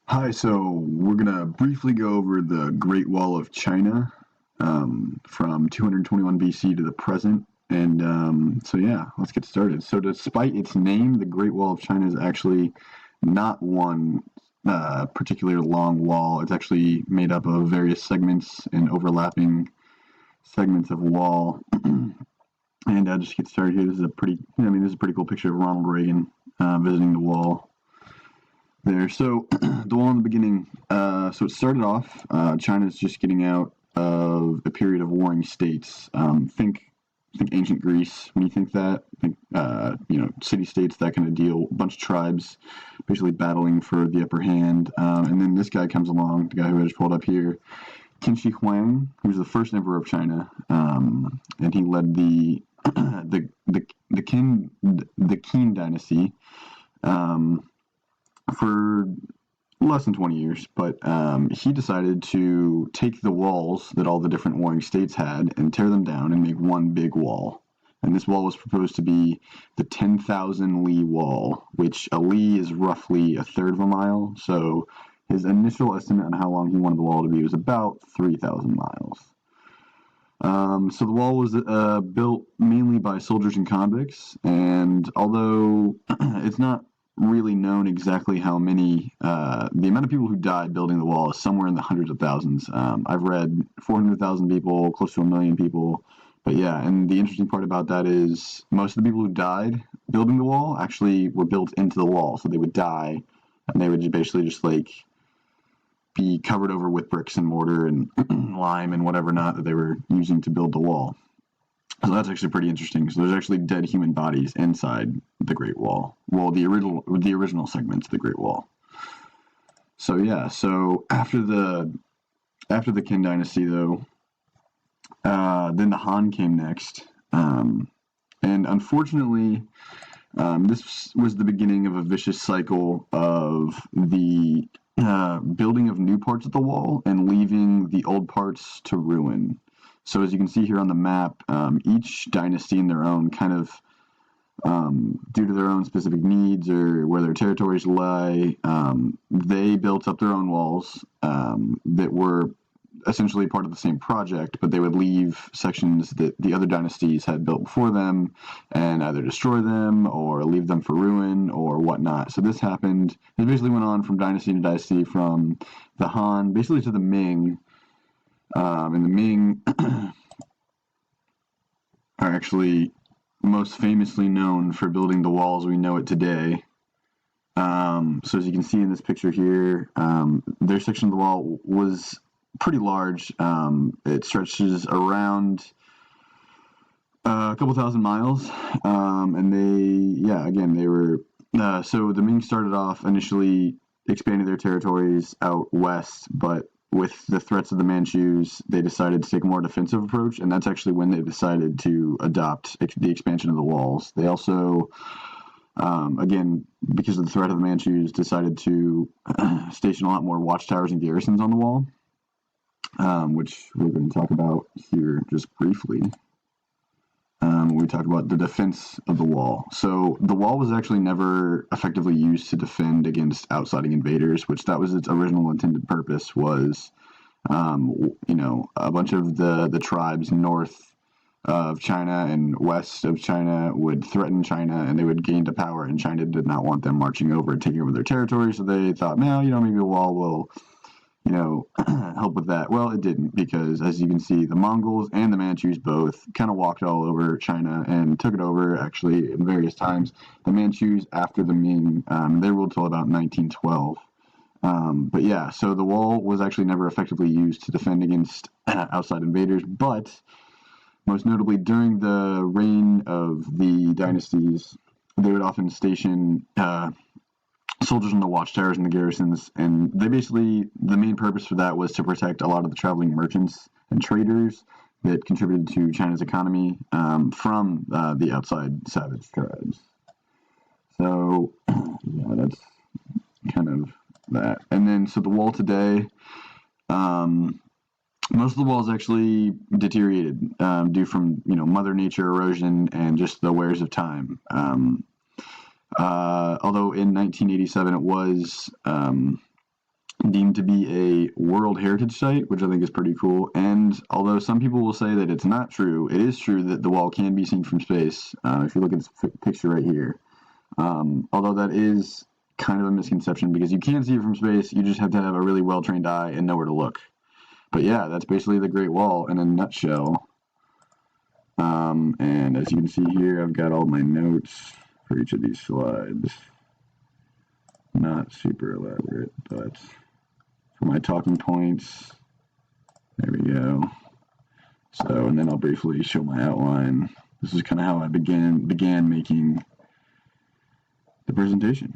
Hi, so we're going to briefly go over the Great Wall of China from 221 BC to the present. And yeah, let's get started. So, despite its name, the Great Wall of China is actually not one particular long wall. It's actually made up of various segments and overlapping segments of wall. And just get started here. This is this is a pretty cool picture of Ronald Reagan visiting the wall there. So the wall in the beginning. So it started off. China's just getting out of a period of warring states. Think ancient Greece. When you think that, think city states, that kind of deal. A bunch of tribes, basically battling for the upper hand. And then this guy comes along, the guy who I just pulled up here, Qin Shi Huang, who was the first emperor of China, and he led the Qin dynasty. For less than 20 years, but he decided to take the walls that all the different warring states had and tear them down and make one big wall. And this wall was proposed to be the 10,000 li wall, which a li is roughly a third of a mile. So his initial estimate on how long he wanted the wall to be was about 3,000 miles. So the wall was built mainly by soldiers and convicts, and although it's not really known exactly how many, the amount of people who died building the wall is somewhere in the hundreds of thousands. I've read 400,000 people, close to 1 million people. But yeah, and the interesting part about that is most of the people who died building the wall actually were built into the wall. So they would die, and they would just like be covered over with bricks and mortar and lime and whatever not that they were using to build the wall. So that's actually pretty interesting. So there's actually dead human bodies inside the Great Wall. Well, the original segments of the Great Wall. So yeah, so after the Qin dynasty, though, then the Han came next, and unfortunately, this was the beginning of a vicious cycle of the building of new parts of the wall and leaving the old parts to ruin. So as you can see here on the map, each dynasty in their own kind of, due to their own specific needs or where their territories lie, they built up their own walls that were essentially part of the same project, but they would leave sections that the other dynasties had built before them and either destroy them or leave them for ruin or whatnot. So this happened. It basically went on from dynasty to dynasty, from the Han basically to the Ming. And the Ming are actually most famously known for building the walls we know it today. So as you can see in this picture here, their section of the wall was pretty large. It stretches around a couple thousand miles, and they were. So the Ming started off initially expanding their territories out west, but with the threats of the Manchus, they decided to take a more defensive approach, and that's actually when they decided to adopt the expansion of the walls. They also, again, because of the threat of the Manchus, decided to station a lot more watchtowers and garrisons on the wall, which we're going to talk about here just briefly. We talked about the defense of the wall. So the wall was actually never effectively used to defend against outside invaders, which that was its original intended purpose, was, a bunch of the tribes north of China and west of China would threaten China, and they would gain to power, and China did not want them marching over and taking over their territory, so they thought, maybe a wall will help with that. Well, it didn't, because as you can see, the Mongols and the Manchus both kind of walked all over China and took it over, actually, in various times. The Manchus, after the Ming, they ruled till about 1912. But yeah, so the wall was actually never effectively used to defend against outside invaders, but most notably during the reign of the dynasties, they would often station soldiers in the watchtowers and the garrisons, and the main purpose for that was to protect a lot of the traveling merchants and traders that contributed to China's economy from the outside savage tribes. So yeah, that's kind of that. And then so the wall today, most of the walls actually deteriorated due from Mother Nature, erosion, and just the wears of time. Although in 1987 it was deemed to be a World Heritage Site, which I think is pretty cool. And although some people will say that it's not true, it is true that the wall can be seen from space. If you look at this picture right here, although that is kind of a misconception because you can see it from space, you just have to have a really well-trained eye and know where to look. But yeah, that's basically the Great Wall in a nutshell. And as you can see here, I've got all my notes for each of these slides. Not super elaborate, but for my talking points, there we go. So, and then I'll briefly show my outline. This is kind of how I began making the presentation.